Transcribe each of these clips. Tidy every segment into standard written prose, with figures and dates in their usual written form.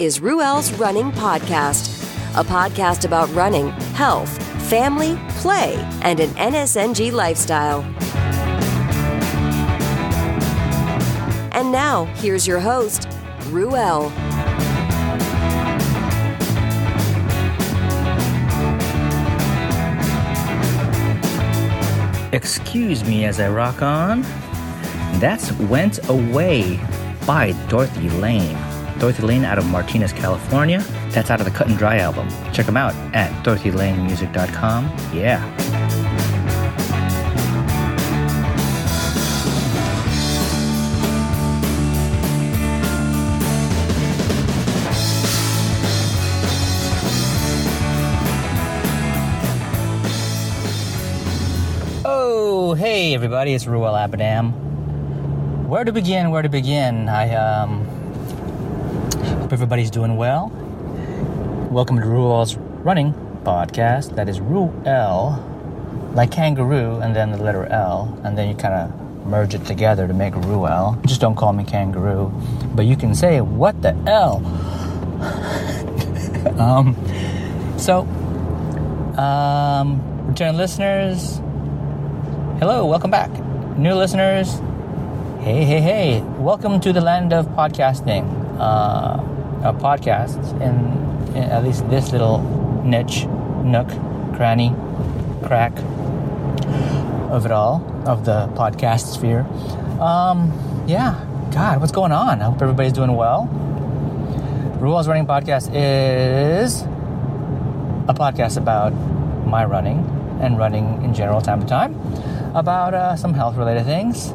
is Ruel's Running Podcast, a podcast about running, health, family, play, and an NSNG lifestyle. And now, here's your host, Ruel. Excuse me as I rock on. That's Went Away by Dorothy Lane. Dorothy Lane out of Martinez, California. That's out of the Cut and Dry album. Check them out at dorothylanemusic.com. Yeah. Oh, hey everybody, it's Ruel Abadam. Where to begin? I hope everybody's doing well. Welcome to Ruel's Running Podcast. That is Ruel, like kangaroo, and then the letter L, and then you kind of merge it together to make Ruel. Just don't call me kangaroo, but you can say, what the L? Return listeners, hello, welcome back. New listeners, hey. Welcome to the land of podcasting. Podcasts in at least this little niche, nook, cranny, crack of it all, of the podcast sphere. God, what's going on? I hope everybody's doing well. Ruel's Running Podcast is a podcast about my running and running in general, time to time, about some health-related things,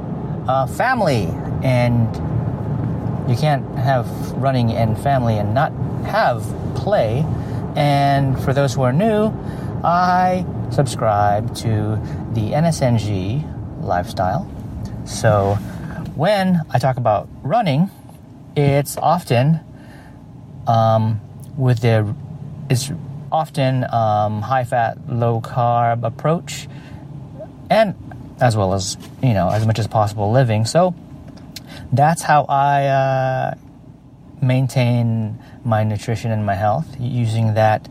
family, and you can't have running and family and not have play. And for those who are new, I subscribe to the NSNG lifestyle. So when I talk about running, it's often high-fat, low-carb approach, and as well as, as much as possible living. So that's how I maintain my nutrition and my health, using that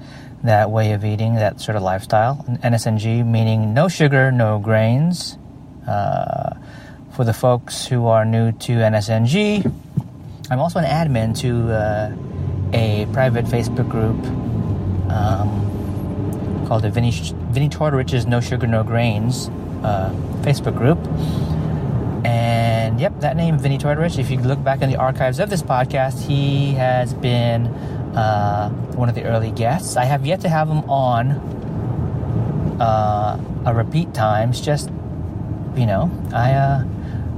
way of eating, that sort of lifestyle. NSNG meaning no sugar, no grains. For the folks who are new to NSNG, I'm also an admin to a private Facebook group called the Vinnie Tortorich's No Sugar, No Grains Facebook group. And yep, that name, Vinnie Tortorich, if you look back in the archives of this podcast, he has been one of the early guests. I have yet to have him on a repeat times. Just, I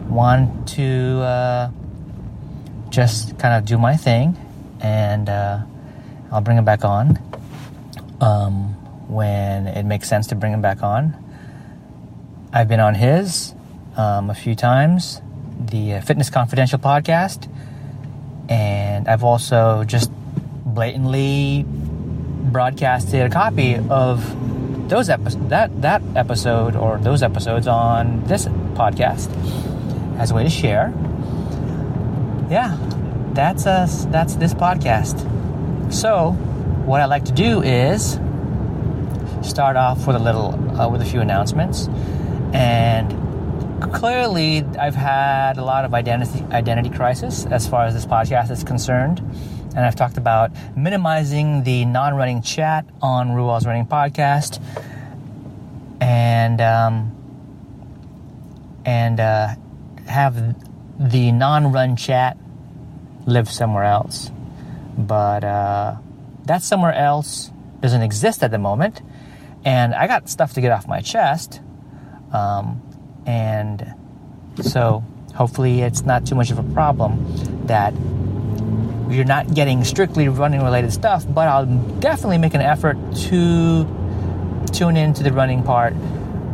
want to just kind of do my thing, and I'll bring him back on when it makes sense to bring him back on. I've been on his a few times, the Fitness Confidential podcast, and I've also just blatantly broadcasted a copy of those that episode or those episodes on this podcast as a way to share. Yeah, that's this podcast. So what I like to do is start off with a few announcements. And clearly, I've had a lot of identity crisis as far as this podcast is concerned. And I've talked about minimizing the non-running chat on Ruel's Running Podcast, and have the non-run chat live somewhere else. But that somewhere else doesn't exist at the moment, and I got stuff to get off my chest. And so hopefully it's not too much of a problem that you're not getting strictly running related stuff, but I'll definitely make an effort to tune into the running part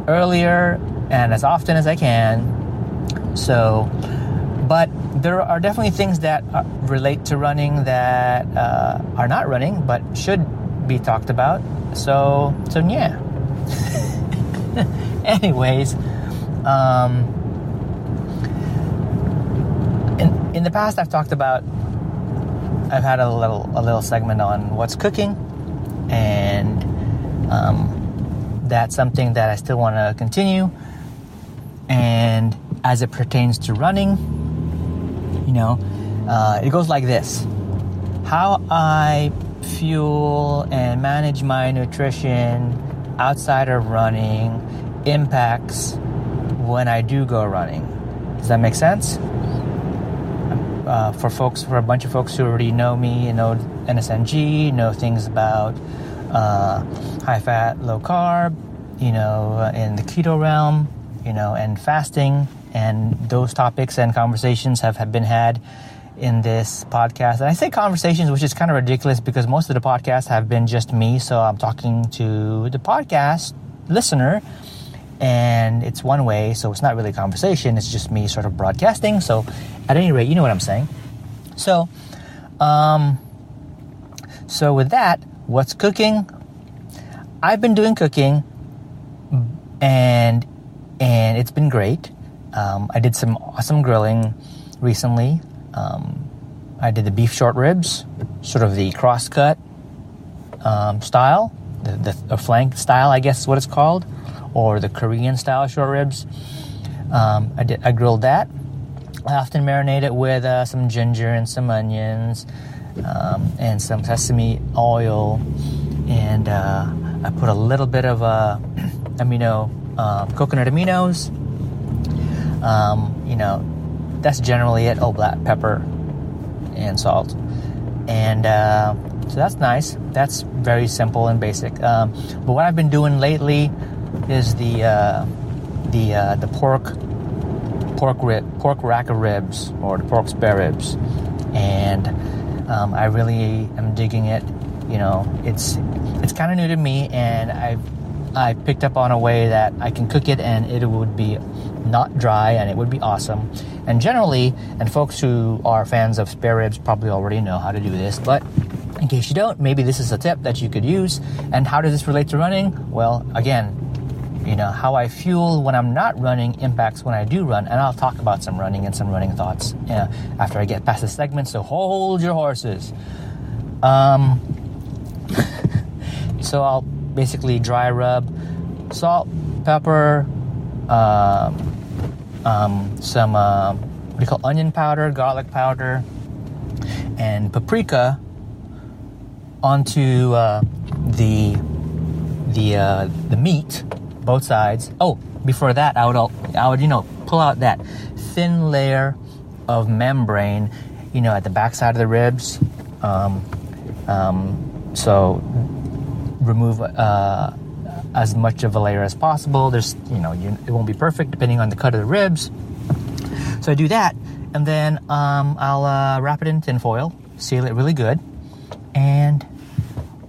earlier and as often as I can. So, but there are definitely things that relate to running that are not running but should be talked about. So yeah. Anyways, in the past I've talked about I've had a little segment on what's cooking, and that's something that I still want to continue. And as it pertains to running, it goes like this: how I fuel and manage my nutrition outside of running impacts when I do go running. Does that make sense? For a bunch of folks who already know me and know NSNG, know things about high fat, low carb, in the keto realm, and fasting, and those topics and conversations have been had in this podcast. And I say conversations, which is kind of ridiculous because most of the podcasts have been just me, so I'm talking to the podcast listener, and it's one way, so it's not really a conversation, it's just me sort of broadcasting. So at any rate, you know what I'm saying. So with that, what's cooking? I've been doing cooking, and it's been great. I did some awesome grilling recently. I did the beef short ribs, sort of the cross-cut style, the flank style, I guess is what it's called, or the Korean style short ribs. I grilled that. I often marinate it with some ginger and some onions and some sesame oil, and I put a little bit of coconut aminos. That's generally it. Oh, black pepper and salt, and so that's nice. That's very simple and basic. But what I've been doing lately is the pork rack of ribs, or the pork spare ribs, and I really am digging it. It's kind of new to me, and I picked up on a way that I can cook it and it would be not dry and it would be awesome. And generally, and folks who are fans of spare ribs probably already know how to do this, but in case you don't, maybe this is a tip that you could use. And how does this relate to running? Well, again, how I fuel when I'm not running impacts when I do run, and I'll talk about some running and some running thoughts after I get past this segment, so hold your horses. So I'll basically dry rub salt, pepper, some what do you call onion powder, garlic powder, and paprika onto the meat, both sides. Oh, before that, I would pull out that thin layer of membrane, at the back side of the ribs. So remove as much of a layer as possible. There's, it won't be perfect depending on the cut of the ribs. So I do that, and then I'll wrap it in tin foil, seal it really good, and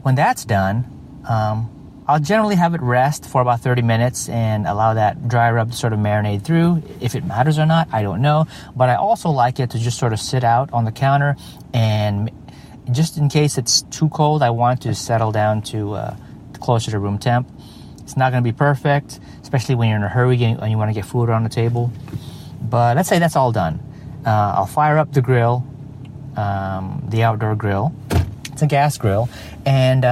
when that's done, I'll generally have it rest for about 30 minutes and allow that dry rub to sort of marinate through. If it matters or not, I don't know, but I also like it to just sort of sit out on the counter, and just in case it's too cold, I want to settle down to closer to room temp. It's not going to be perfect, especially when you're in a hurry and you want to get food on the table. But let's say that's all done. I'll fire up the grill, the outdoor grill. It's a gas grill, and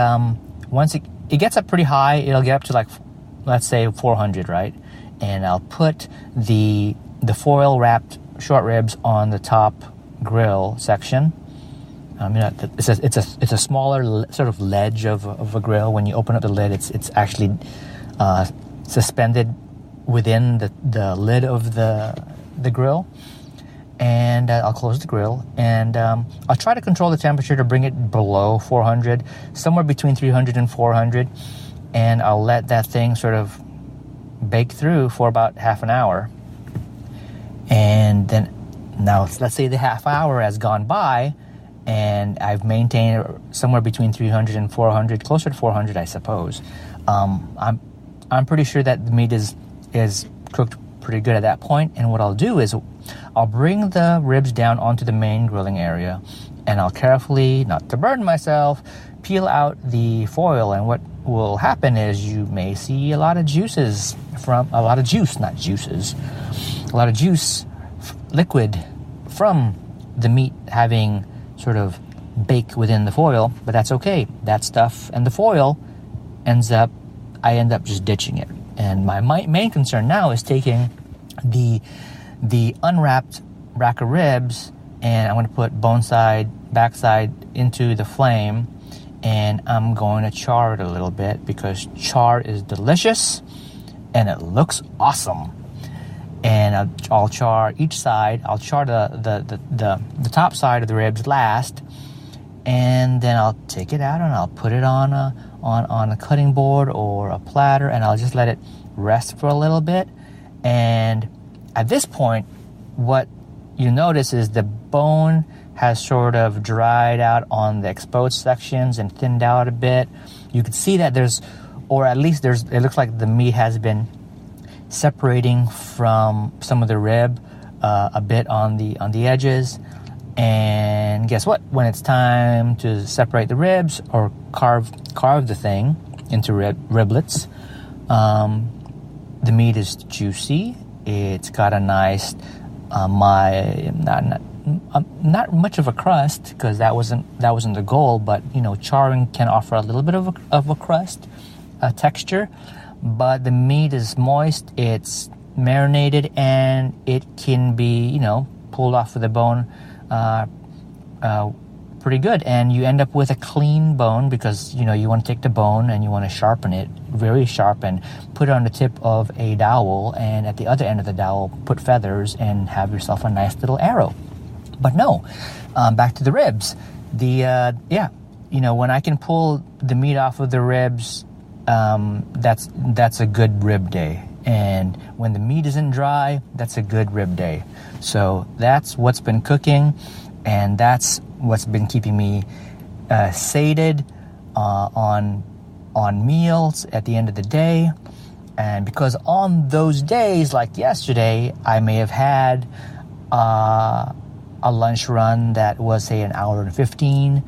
once it gets up pretty high, it'll get up to let's say 400, right? And I'll put the foil wrapped short ribs on the top grill section. It's a smaller sort of ledge of a grill. When you open up the lid, it's actually suspended within the lid of the grill. And I'll close the grill, and I'll try to control the temperature to bring it below 400, somewhere between 300 and 400, and I'll let that thing sort of bake through for about half an hour. And then, now let's say the half hour has gone by, and I've maintained somewhere between 300 and 400, closer to 400, I suppose. I'm pretty sure that the meat is cooked pretty good at that point, and what I'll do is I'll bring the ribs down onto the main grilling area, and I'll carefully, not to burn myself, peel out the foil. And what will happen is you may see a lot of juice, liquid from the meat having sort of bake within the foil, but that's okay. That stuff and the foil I end up just ditching it. And my main concern now is taking the unwrapped rack of ribs, and I'm going to put bone side, backside into the flame, and I'm going to char it a little bit because char is delicious and it looks awesome. And I'll char each side. I'll char the top side of the ribs last, and then I'll take it out and I'll put it on a cutting board or a platter, and I'll just let it rest for a little bit. And at this point, what you notice is the bone has sort of dried out on the exposed sections and thinned out a bit. You can see that it looks like the meat has been separating from some of the rib a bit on the edges. And guess what? When it's time to separate the ribs or carve the thing into riblets, the meat is juicy. It's got a nice, not much of a crust, because that wasn't the goal. But charring can offer a little bit of a crust, a texture. But the meat is moist. It's marinated, and it can be pulled off of the bone pretty good. And you end up with a clean bone because you want to take the bone and you want to sharpen it very sharp and put it on the tip of a dowel, and at the other end of the dowel put feathers and have yourself a nice little arrow. But no, back to the ribs. When I can pull the meat off of the ribs, that's a good rib day. And when the meat isn't dry, that's a good rib day. So that's what's been cooking, and that's what's been keeping me sated on meals at the end of the day. And because on those days, like yesterday, I may have had a lunch run that was, say, an hour and 15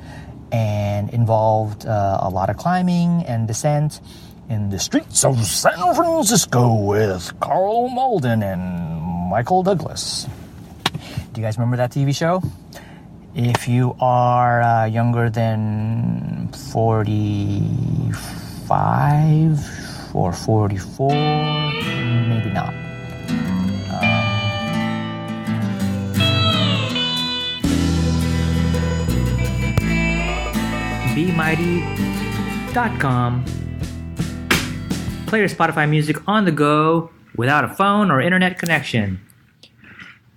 and involved a lot of climbing and descent in the streets of San Francisco with Carl Malden and Michael Douglas. Do you guys remember that TV show? If you are younger than 45 or 44, maybe not. BeMighty.com. Play your Spotify music on the go without a phone or internet connection.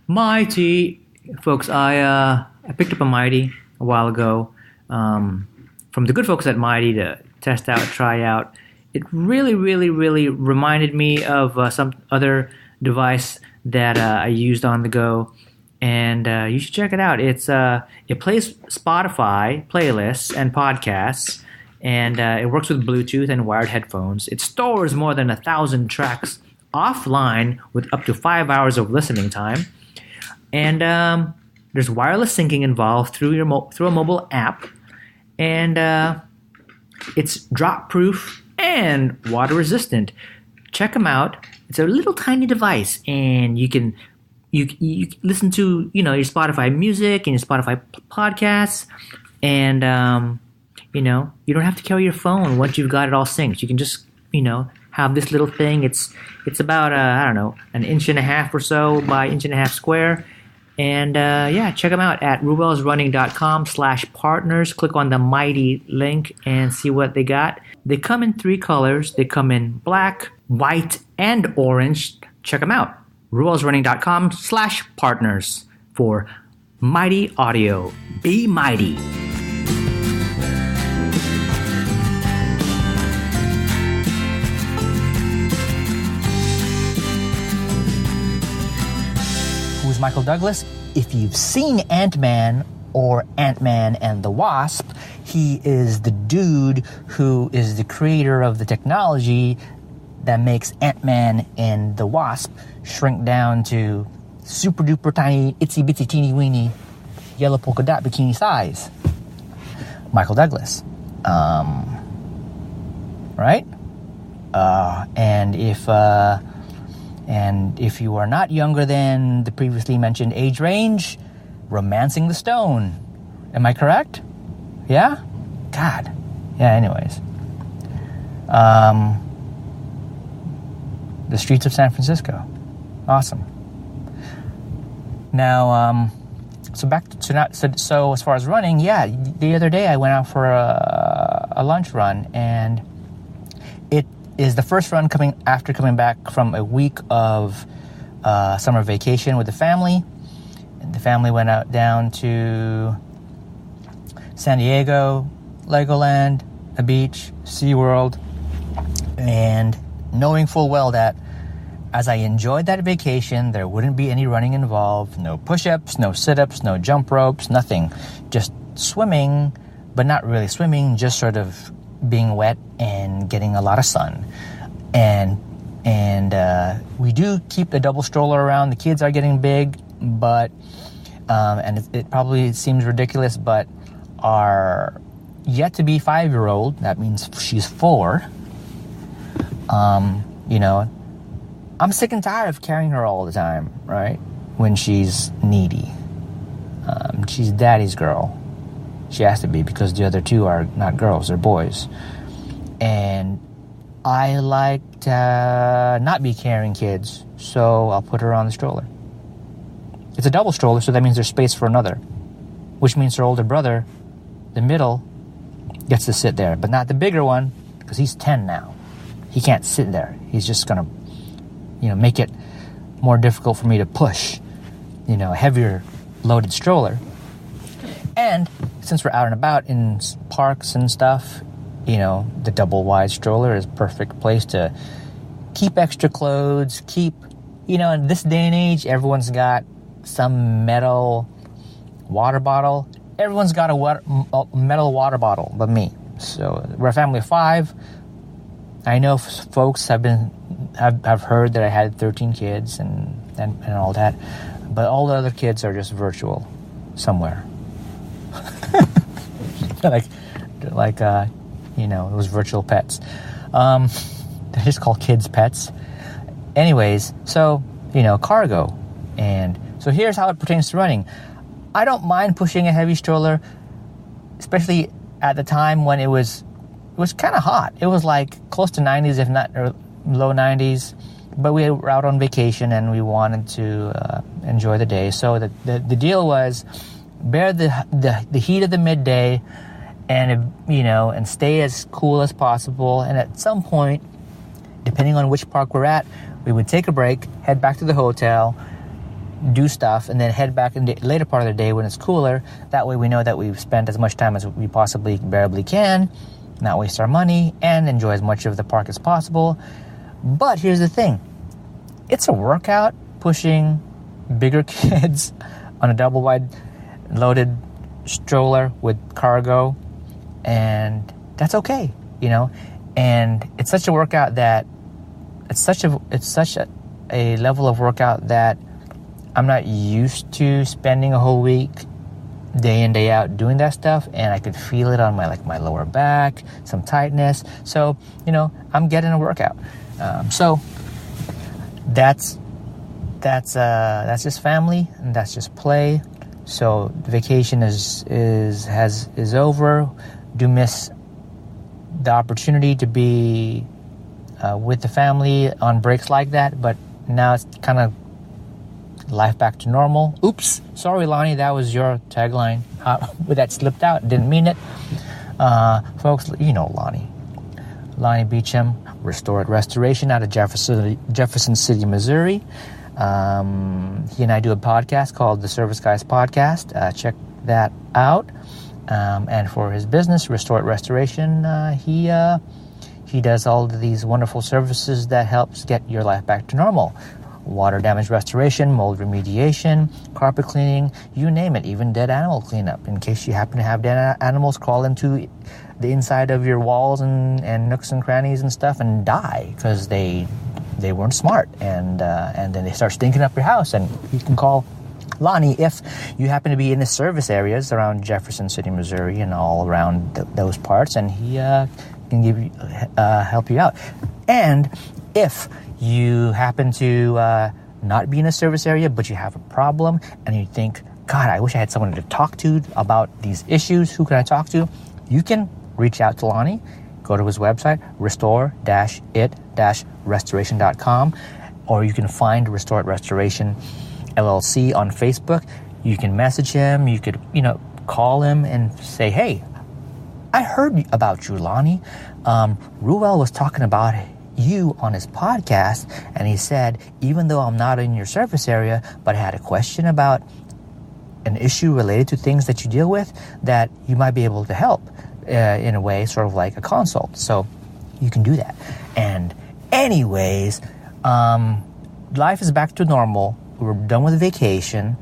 Mighty. Folks, I picked up a Mighty a while ago from the good folks at Mighty to test out, try out. It really, really, really reminded me of some other device that I used on the go, and you should check it out. It plays Spotify playlists and podcasts, and it works with Bluetooth and wired headphones. It stores more than 1,000 tracks offline with up to 5 hours of listening time. And there's wireless syncing involved through a mobile app, and it's drop-proof and water-resistant. Check them out. It's a little tiny device, and you can listen to your Spotify music and your Spotify podcasts, and you don't have to carry your phone once you've got it all synced. You can just have this little thing. It's about an inch and a half or so by inch and a half square. And check them out at ruelsrunning.com/partners. Click on the Mighty link and see what they got. They come in 3 colors. They come in black, white, and orange. Check them out. ruelsrunning.com/partners for Mighty Audio. Be mighty. Who's Michael Douglas? If you've seen Ant-Man or Ant-Man and the Wasp, he is the dude who is the creator of the technology that makes Ant-Man and the Wasp shrink down to super duper tiny, itsy bitsy teeny weeny yellow polka dot bikini size. Michael Douglas. Right? And if you are not younger than the previously mentioned age range, Romancing the Stone. Am I correct? Yeah? God. Yeah, anyways. The streets of San Francisco. Awesome. Now, so as far as running, yeah, the other day I went out for a lunch run, and it is the first run coming back from a week of summer vacation with the family. And the family went out down to San Diego, Legoland, a beach, SeaWorld, and knowing full well that as I enjoyed that vacation, there wouldn't be any running involved, no push-ups, no sit-ups, no jump ropes, nothing. Just swimming, but not really swimming, just sort of being wet and getting a lot of sun. And we do keep the double stroller around. The kids are getting big, but and it probably seems ridiculous, but our yet-to-be 5-year-old, that means she's 4, I'm sick and tired of carrying her all the time, right? When she's needy. She's daddy's girl. She has to be, because the other 2 are not girls, they're boys. And I like to not be carrying kids, so I'll put her on the stroller. It's a double stroller, so that means there's space for another, which means her older brother, the middle, gets to sit there, but not the bigger one, because he's 10 now. He can't sit there. He's just going to make it more difficult for me to push, a heavier loaded stroller. And since we're out and about in parks and stuff, the double wide stroller is a perfect place to keep extra clothes, in this day and age, everyone's got some metal water bottle. Everyone's got a metal water bottle but me. So we're a family of 5. I know folks have heard that I had 13 kids and all that, but all the other kids are just virtual somewhere. like those virtual pets. They're just called kids pets. Anyways, so cargo, and so here's how it pertains to running. I don't mind pushing a heavy stroller, especially at the time when it was kind of hot. It was like close to 90s, if not low 90s. But we were out on vacation and we wanted to enjoy the day. So the deal was bear the heat of the midday, and stay as cool as possible. And at some point, depending on which park we're at, we would take a break, head back to the hotel, do stuff, and then head back in the later part of the day when it's cooler. That way we know that we've spent as much time as we possibly bearably can, not waste our money, and enjoy as much of the park as possible. But here's the thing. It's a workout pushing bigger kids on a double wide loaded stroller with cargo, and that's okay, and it's such a workout that it's such a level of workout that I'm not used to spending a whole week day in, day out doing that stuff, and I could feel it on my lower back, some tightness. So, I'm getting a workout. So that's just family, and that's just play. So the vacation is over. Do miss the opportunity to be with the family on breaks like that, but now it's kind of life back to normal. Oops, sorry, Lonnie, that was your tagline. That slipped out. Didn't mean it. Folks, Lonnie Beecham, Restored Restoration out of Jefferson City, Missouri. He and I do a podcast called the Service Guys Podcast. Check that out. And for his business, Restored Restoration, he does all of these wonderful services that helps get your life back to normal. Water damage restoration, mold remediation, carpet cleaning, you name it, even dead animal cleanup, in case you happen to have dead animals crawl into the inside of your walls and nooks and crannies and stuff and die because they weren't smart, and then they start stinking up your house. And you can call Lonnie if you happen to be in the service areas around Jefferson City, Missouri, and all around those parts, and he can give you help you out. And if you happen to not be in a service area, but you have a problem, and you think God, I wish I had someone to talk to about these issues. Who can I talk to? You can reach out to Lonnie. Go to his website, restore-it-restoration.com, or you can find Restore It Restoration LLC on Facebook. You can message him. You could, call him and say, hey, I heard about you, Lonnie. Ruel was talking about you on his podcast, and he said, even though I'm not in your service area, but I had a question about an issue related to things that you deal with, that you might be able to help in a way, sort of like a consult. So you can do that. And anyways, life is back to normal. We're done with vacation,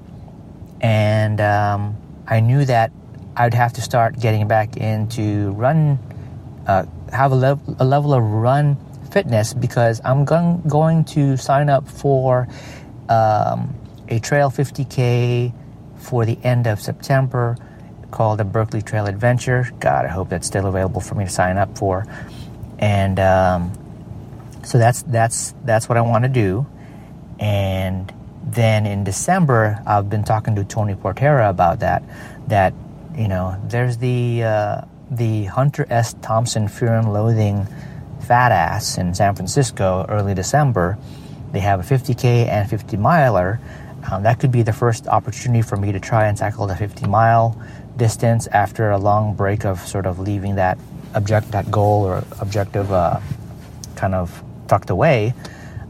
and I knew that I'd have to start getting back into have a level of run fitness, because I'm going to sign up for a trail 50K for the end of September called the Berkeley Trail Adventure. God, I hope that's still available for me to sign up for. And so that's what I want to do. And then in December, I've been talking to Tony Portera about that there's the Hunter S. Thompson Fear and Loathing Fat Ass in San Francisco early December. They have a 50K and 50 miler. That could be the first opportunity for me to try and tackle the 50-mile distance after a long break of sort of leaving that goal or objective kind of tucked away.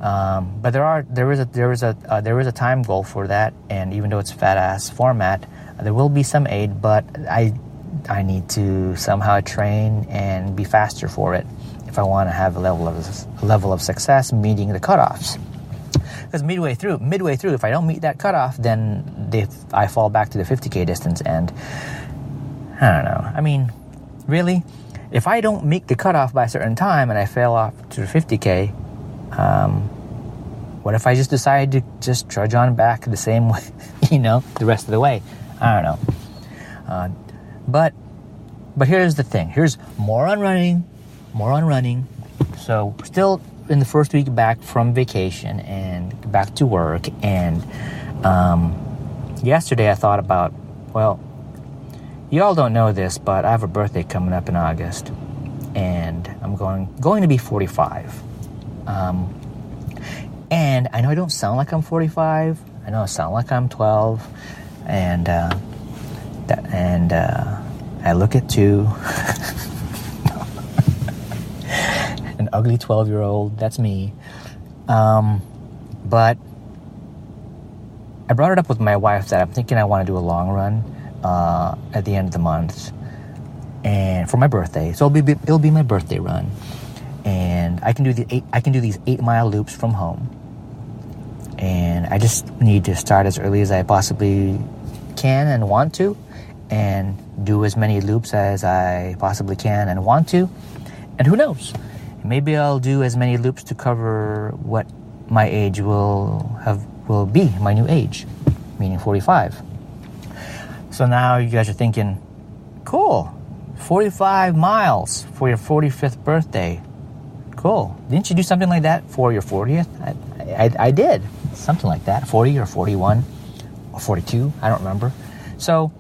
But there is a time goal for that, and even though it's fat ass format, there will be some aid, but I need to somehow train and be faster for it if I want to have a level of success meeting the cutoffs. Because midway through, if I don't meet that cutoff, then I fall back to the 50K distance, and I don't know. I mean, really, if I don't meet the cutoff by a certain time and I fail off to the 50K, what if I just decide to just trudge on back the same way, the rest of the way? I don't know. But here's the thing. Here's more on running. So still in the first week back from vacation and back to work. And yesterday I thought about, well, you all don't know this, but I have a birthday coming up in August, and I'm going to be 45. And I know I don't sound like I'm 45. I know I sound like I'm 12, and I look at 2. An ugly 12-year-old. That's me. But I brought it up with my wife that I'm thinking I want to do a long run at the end of the month, and for my birthday. So it'll be my birthday run, and I can do these 8-mile loops from home. And I just need to start as early as I possibly can and want to, and do as many loops as I possibly can and want to. And who knows? Maybe I'll do as many loops to cover what my age will be, my new age, meaning 45. So now you guys are thinking, cool, 45 miles for your 45th birthday. Cool. Didn't you do something like that for your 40th? I did. Something like that, 40 or 41 or 42, I don't remember. So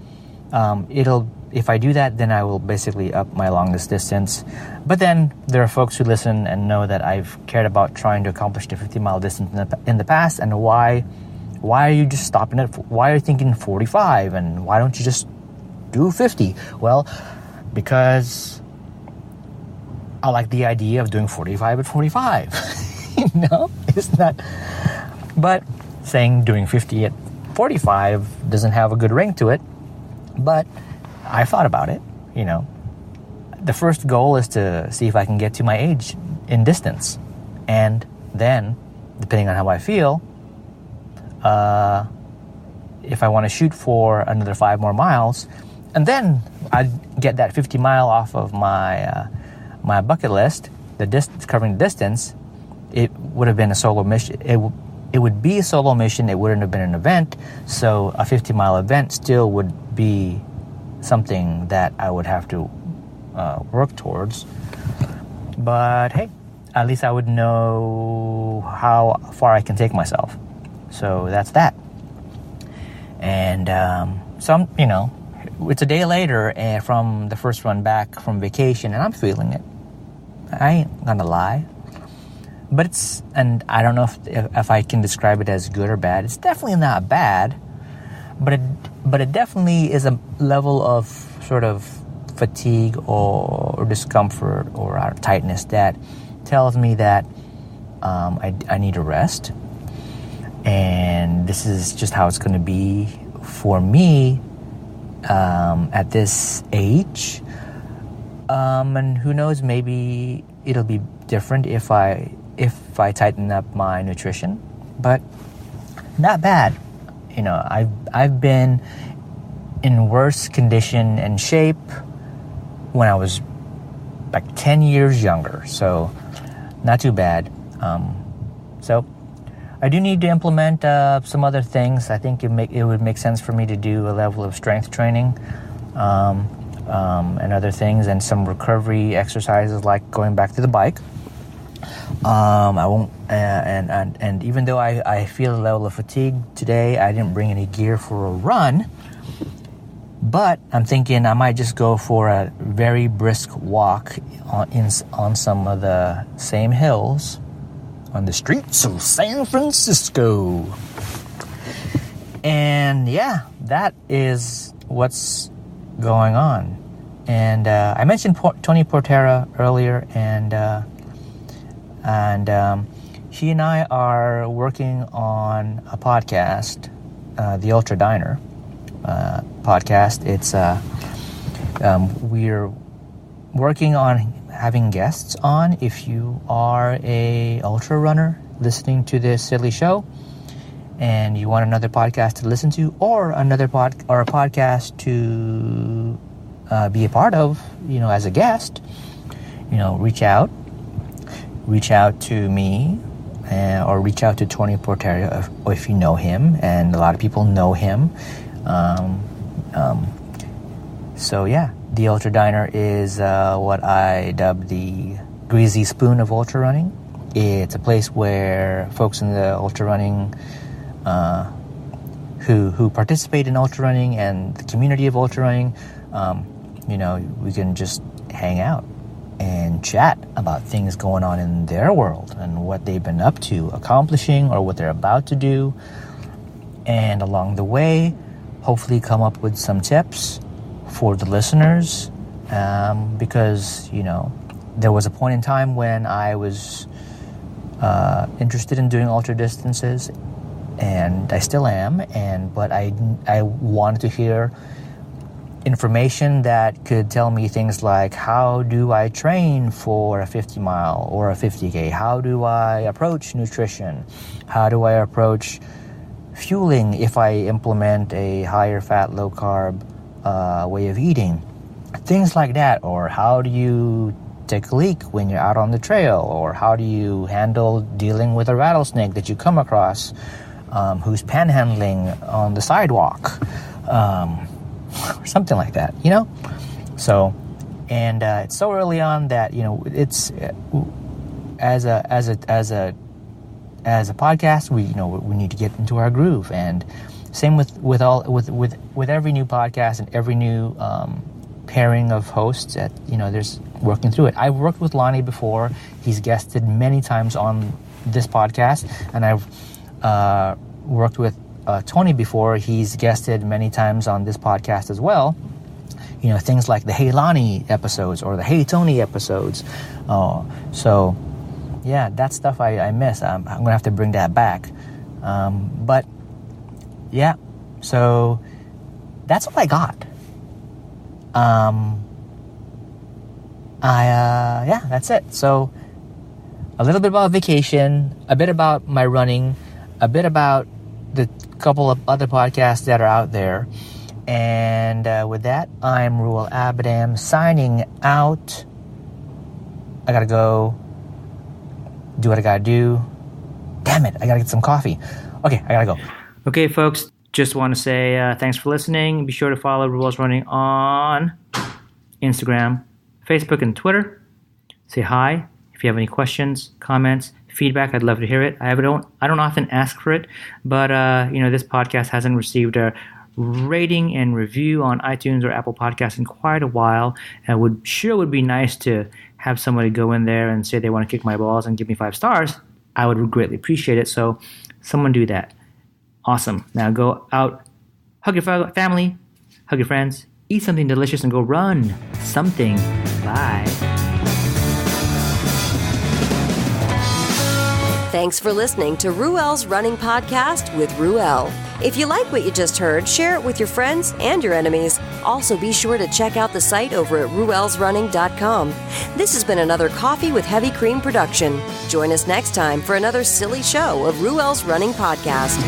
if I do that, then I will basically up my longest distance. But then there are folks who listen and know that I've cared about trying to accomplish the 50-mile distance in the past, and why are you just stopping at, why are you thinking 45, and why don't you just do 50? Well, because I like the idea of doing 45 at 45. It's not. But saying doing 50 at 45 doesn't have a good ring to it. But I thought about it, The first goal is to see if I can get to my age in distance. And then, depending on how I feel, if I want to shoot for another 5 more miles, and then I'd get that 50 mile off of my my bucket list, covering the distance, it would have been a solo mission. It would be a solo mission. It wouldn't have been an event. So a 50-mile event still would be something that I would have to work towards. But hey, at least I would know how far I can take myself. So that's that. And it's a day later and from the first run back from vacation, and I'm feeling it. I ain't gonna lie. But and I don't know if I can describe it as good or bad. It's definitely not bad, but it definitely is a level of sort of fatigue or discomfort or tightness that tells me that I need a rest. And this is just how it's going to be for me at this age. And who knows, maybe it'll be different if I tighten up my nutrition, but not bad. I've been in worse condition and shape when I was like 10 years younger, so not too bad. So I do need to implement some other things. I think it would make sense for me to do a level of strength training and other things, and some recovery exercises like going back to the bike. I won't, and even though I feel a level of fatigue today, I didn't bring any gear for a run. But I'm thinking I might just go for a very brisk walk on some of the same hills on the streets of San Francisco. And yeah, that is what's going on. And I mentioned Tony Portera earlier, and he and I are working on a podcast, the Ultra Diner podcast. It's we're working on having guests on. If you are a ultra runner listening to this silly show and you want another podcast to listen to, or a podcast to be a part of, as a guest, reach out to me, or reach out to Tony Portera if you know him, and a lot of people know him. So yeah, the Ultra Diner is what I dub the greasy spoon of ultra running. It's a place where folks in the ultra running who participate in ultra running and the community of ultra running, we can just hang out and chat about things going on in their world and what they've been up to, accomplishing, or what they're about to do. And along the way, hopefully come up with some tips for the listeners, because, there was a point in time when I was interested in doing ultra distances, and I still am, but I wanted to hear information that could tell me things like, how do I train for a 50 mile or a 50K? How do I approach nutrition? How do I approach fueling if I implement a higher fat, low carb way of eating? Things like that. Or how do you take a leak when you're out on the trail? Or how do you handle dealing with a rattlesnake that you come across who's panhandling on the sidewalk? Or something like that, So, and it's so early on that it's as a podcast, we need to get into our groove, and same with every new podcast and every new pairing of hosts. There's working through it. I've worked with Lonnie before. He's guested many times on this podcast, and I've worked with Tony before. He's guested many times on this podcast as well. Things like the Hey Lonnie episodes or the Hey Tony episodes. So yeah, that stuff I miss. I'm gonna have to bring that back. But yeah, so that's what I got. That's it. So a little bit about vacation, a bit about my running, a bit about the couple of other podcasts that are out there. And with that, I'm Ruel Abadam signing out. I gotta go do what I gotta do. Damn it, I gotta get some coffee. Okay, I gotta go. Okay, folks, just want to say thanks for listening. Be sure to follow Ruel's Running on Instagram, Facebook, and Twitter. Say hi. If you have any questions, comments, feedback, I'd love to hear it. I don't often ask for it, but this podcast hasn't received a rating and review on iTunes or Apple Podcasts in quite a while. And would be nice to have somebody go in there and say they want to kick my balls and give me 5 stars. I would greatly appreciate it. So someone do that. Awesome. Now go out, hug your family, hug your friends, eat something delicious, and go run something. Bye. Thanks for listening to Ruel's Running Podcast with Ruel. If you like what you just heard, share it with your friends and your enemies. Also, be sure to check out the site over at ruelsrunning.com. This has been another Coffee with Heavy Cream production. Join us next time for another silly show of Ruel's Running Podcast.